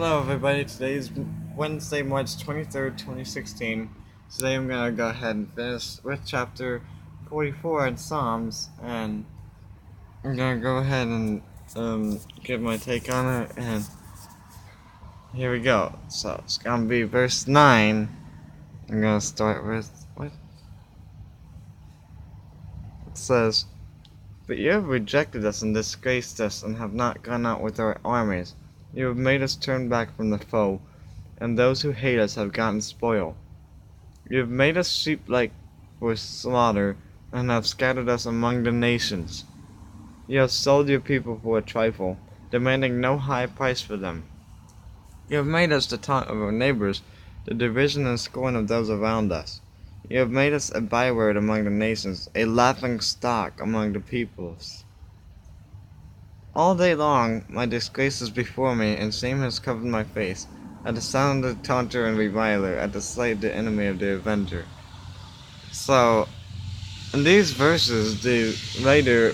Hello everybody, today is Wednesday, March 23rd, 2016. Today I'm going to go ahead and finish with chapter 44 in Psalms, and I'm going to go ahead and give my take on it, and here we go. So it's going to be verse 9. I'm going to start with, what? It says, "But you have rejected us and disgraced us, and have not gone out with our armies. You have made us turn back from the foe, and those who hate us have gotten spoil. You have made us sheep like for slaughter, and have scattered us among the nations. You have sold your people for a trifle, demanding no high price for them. You have made us the taunt of our neighbors, the derision and scorn of those around us. You have made us a byword among the nations, a laughing stock among the peoples. All day long my disgrace is before me, and shame has covered my face, at the sound of the taunter and reviler, at the sight of the enemy of the avenger." So, in these verses, the writer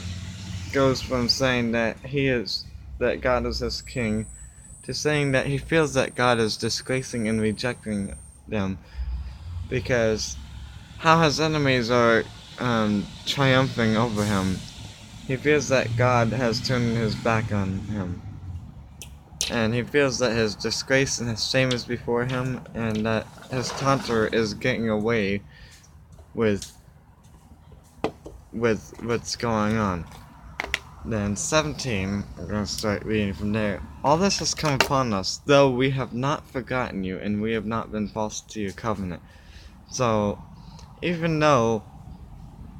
goes from saying that that God is his king, to saying that he feels that God is disgracing and rejecting them, because how his enemies are triumphing over him. He feels that God has turned his back on him, and he feels that his disgrace and his shame is before him, and that his taunter is getting away with what's going on. Then 17, we're going to start reading from there. "All this has come upon us, though we have not forgotten you, and we have not been false to your covenant." So, even though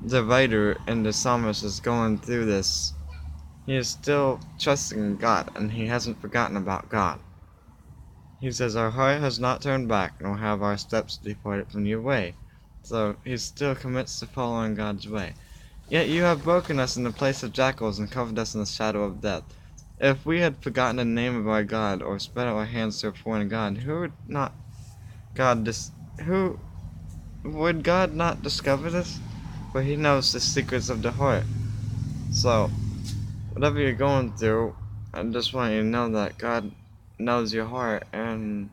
the writer and the psalmist is going through this, he is still trusting in God, and he hasn't forgotten about God. He says, "Our heart has not turned back, nor have our steps departed from your way." So, he still commits to following God's way. "Yet you have broken us in the place of jackals, and covered us in the shadow of death. If we had forgotten the name of our God, or spread out our hands to a foreign God, who would God not discover this? For he knows the secrets of the heart." So, whatever you're going through, I just want you to know that God knows your heart, and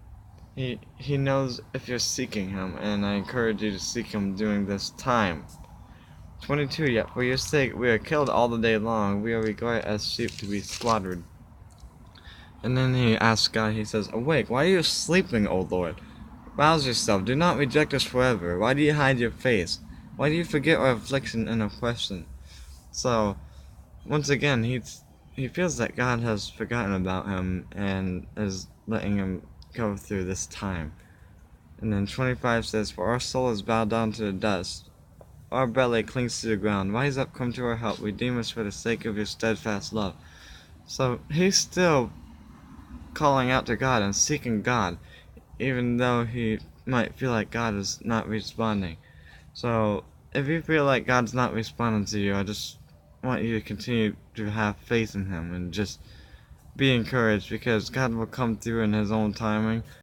He knows if you're seeking Him, and I encourage you to seek Him during this time. 22, "Yet for your sake we are killed all the day long, we are regarded as sheep to be slaughtered." And then he asks God, he says, "Awake, why are you sleeping, O Lord? Rouse yourself, do not reject us forever. Why do you hide your face? Why do you forget our affliction and oppression?" So, once again, he feels that God has forgotten about him, and is letting him go through this time. And then 25 says, "For our soul is bowed down to the dust. Our belly clings to the ground. Rise up, come to our help. Redeem us for the sake of your steadfast love." So he's still calling out to God and seeking God, even though he might feel like God is not responding. So if you feel like God's not responding to you, I just want you to continue to have faith in Him, and just be encouraged, because God will come through in His own timing.